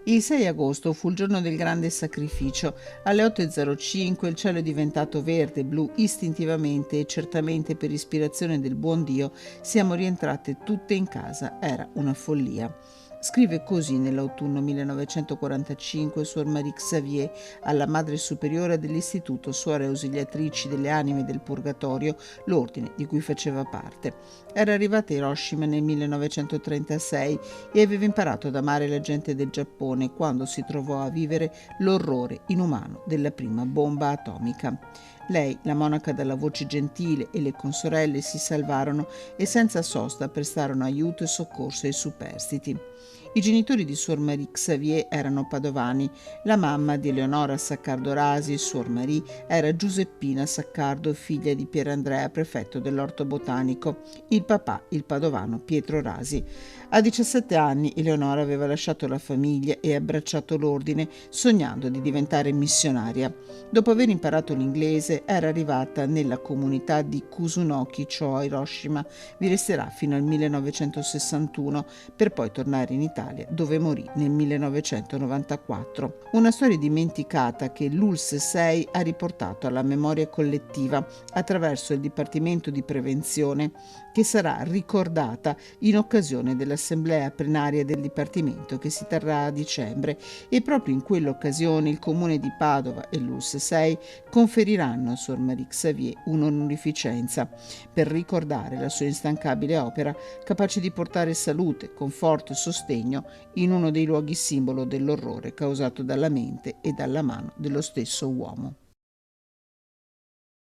Il 6 agosto fu il giorno del grande sacrificio. Alle 8:05 il cielo è diventato verde, blu, istintivamente e certamente per ispirazione del buon Dio siamo rientrate tutte in casa. Era una follia. Scrive così nell'autunno 1945 Suor Marie Xavier alla Madre Superiore dell'Istituto Suore Ausiliatrici delle Anime del Purgatorio, l'ordine di cui faceva parte. Era arrivata a Hiroshima nel 1936 e aveva imparato ad amare la gente del Giappone quando si trovò a vivere l'orrore inumano della prima bomba atomica. Lei, la monaca dalla voce gentile e le consorelle si salvarono e senza sosta prestarono aiuto e soccorso ai superstiti. I genitori di Suor Marie Xavier erano padovani. La mamma di Eleonora Saccardo Rasi, Suor Marie, era Giuseppina Saccardo, figlia di Pierandrea, prefetto dell'Orto Botanico. Il papà, il padovano Pietro Rasi. A 17 anni Eleonora aveva lasciato la famiglia e abbracciato l'ordine, sognando di diventare missionaria. Dopo aver imparato l'inglese, era arrivata nella comunità di Kusunoki-cho a Hiroshima. Vi resterà fino al 1961 per poi tornare in Italia, dove morì nel 1994. Una storia dimenticata che l'ULSS 6 ha riportato alla memoria collettiva attraverso il Dipartimento di Prevenzione, che sarà ricordata in occasione dell'assemblea plenaria del Dipartimento che si terrà a dicembre, e proprio in quell'occasione il Comune di Padova e l'ULSS 6 conferiranno a Suor Marie Xavier un'onorificenza per ricordare la sua instancabile opera, capace di portare salute, conforto e sostegno in uno dei luoghi simbolo dell'orrore causato dalla mente e dalla mano dello stesso uomo.